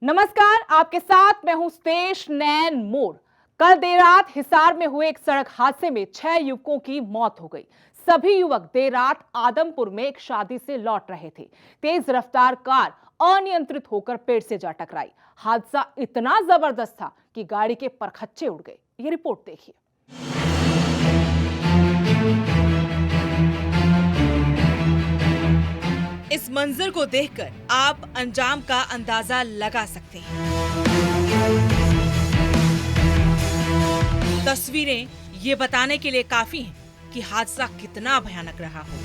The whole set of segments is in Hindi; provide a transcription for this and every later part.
नमस्कार, आपके साथ मैं हूं स्तेश नैन मोर। कल देर रात हिसार में हुए एक सड़क हादसे में 6 युवकों की मौत हो गई। सभी युवक देर रात आदमपुर में एक शादी से लौट रहे थे। तेज रफ्तार कार अनियंत्रित होकर पेड़ से जा टकराई। हादसा इतना जबरदस्त था कि गाड़ी के परखच्चे उड़ गए। ये रिपोर्ट देखिए। इस मंजर को देखकर आप अंजाम का अंदाजा लगा सकते हैं। तस्वीरें ये बताने के लिए काफी हैं कि हादसा कितना भयानक रहा हो।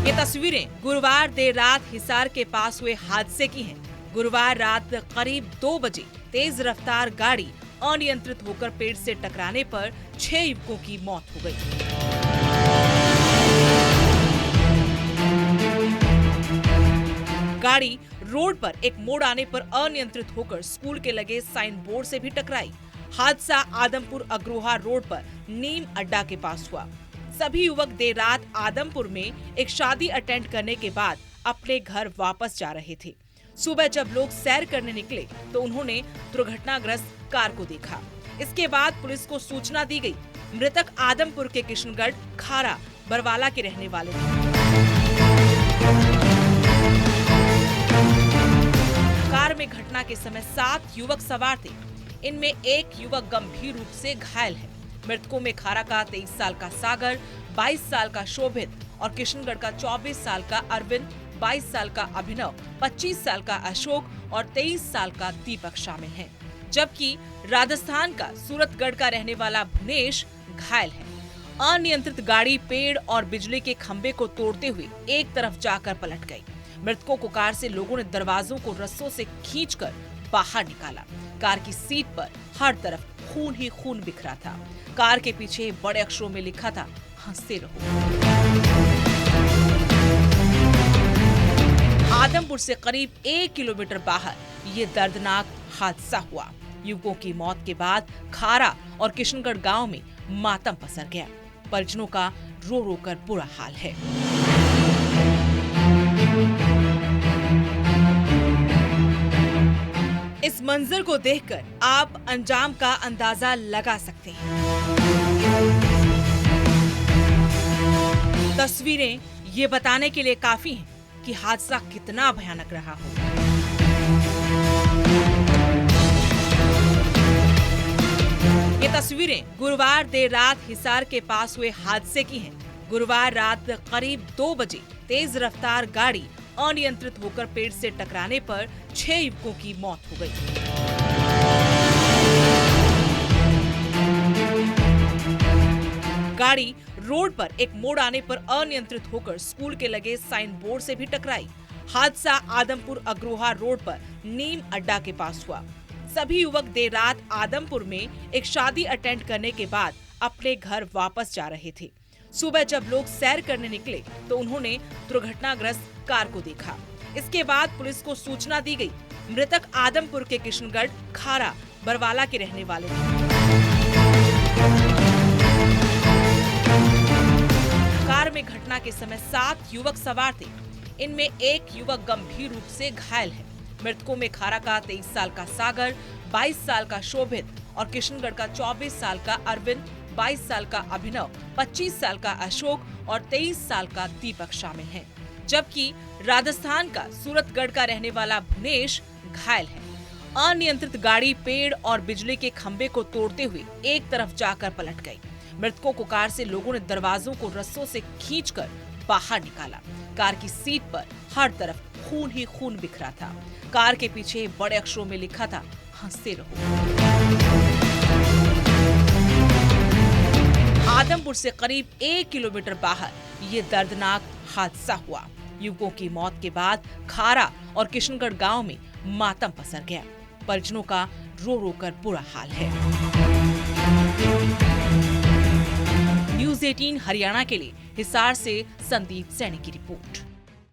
ये तस्वीरें गुरुवार देर रात हिसार के पास हुए हादसे की हैं। गुरुवार रात करीब 2 बजे तेज रफ्तार गाड़ी अनियंत्रित होकर पेड़ से टकराने पर 6 युवकों की मौत हो गई। गाड़ी रोड पर एक मोड़ आने पर अनियंत्रित होकर स्कूल के लगे साइन बोर्ड से भी टकराई। हादसा आदमपुर अग्रोहा रोड पर नीम अड्डा के पास हुआ। सभी युवक देर रात आदमपुर में एक शादी अटेंड करने के बाद अपने घर वापस जा रहे थे। सुबह जब लोग सैर करने निकले तो उन्होंने दुर्घटनाग्रस्त कार को देखा। इसके बाद पुलिस को सूचना दी गई। मृतक आदमपुर के किशनगढ़ खारा बरवाला के रहने वाले थे। कार में घटना के समय 7 युवक सवार थे। इनमें एक युवक गंभीर रूप से घायल है। मृतकों में खारा का 23 साल का सागर, 22 साल का शोभित और किशनगढ़ का 24 साल का अरविंद, 22 साल का अभिनव, 25 साल का अशोक और 23 साल का दीपक शामिल हैं। जबकि राजस्थान का सूरतगढ़ का रहने वाला भुवनेश घायल है। अनियंत्रित गाड़ी पेड़ और बिजली के खंभे को तोड़ते हुए एक तरफ जाकर पलट गई। मृतकों को कार से लोगों ने दरवाजों को रस्सों से खींचकर बाहर निकाला। कार की सीट पर हर तरफ खून ही खून बिखरा था। कार के पीछे बड़े अक्षरों में लिखा था, हंसते रहो। आदमपुर से करीब 1 किलोमीटर बाहर ये दर्दनाक हादसा हुआ। युवकों की मौत के बाद खारा और किशनगढ़ गांव में मातम पसर गया। परिजनों का रो रो कर बुरा हाल है। इस मंजर को देखकर आप अंजाम का अंदाजा लगा सकते हैं। तस्वीरें ये बताने के लिए काफी हैं कि हादसा कितना भयानक रहा हो। ये तस्वीरें गुरुवार देर रात हिसार के पास हुए हादसे की हैं। गुरुवार रात करीब 2 बजे तेज रफ्तार गाड़ी अनियंत्रित होकर पेड़ से टकराने पर 6 युवकों की मौत हो गई। गाड़ी रोड पर एक मोड़ आने पर अनियंत्रित होकर स्कूल के लगे साइन बोर्ड से भी टकराई। हादसा आदमपुर अग्रोहा रोड पर नीम अड्डा के पास हुआ। सभी युवक देर रात आदमपुर में एक शादी अटेंड करने के बाद अपने घर वापस जा रहे थे। सुबह जब लोग सैर करने निकले तो उन्होंने दुर्घटनाग्रस्त कार को देखा। इसके बाद पुलिस को सूचना दी गई। मृतक आदमपुर के किशनगढ़ खारा बरवाला के रहने वाले थे। कार में घटना के समय 7 युवक सवार थे। इनमें एक युवक गंभीर रूप से घायल है। मृतकों में खारा का 23 साल का सागर, 22 साल का शोभित और किशनगढ़ का 24 साल का अरविंद, 22 साल का अभिनव, 25 साल का अशोक और 23 साल का दीपक शामिल हैं। जबकि राजस्थान का सूरतगढ़ का रहने वाला भुवनेश घायल है। अनियंत्रित गाड़ी पेड़ और बिजली के खंभे को तोड़ते हुए एक तरफ जाकर पलट गई। मृतकों को कार से लोगों ने दरवाजों को रस्सों से खींचकर बाहर निकाला। कार की सीट पर हर तरफ खून ही खून बिखरा था। कार के पीछे बड़े अक्षरों में लिखा था, हंसते रहो। आदमपुर से करीब 1 किलोमीटर बाहर ये दर्दनाक हादसा हुआ। युवकों की मौत के बाद खारा और किशनगढ़ गांव में मातम पसर गया। परिजनों का रो रो कर बुरा हाल है। न्यूज़ 18 हरियाणा के लिए हिसार से संदीप सैनी की रिपोर्ट।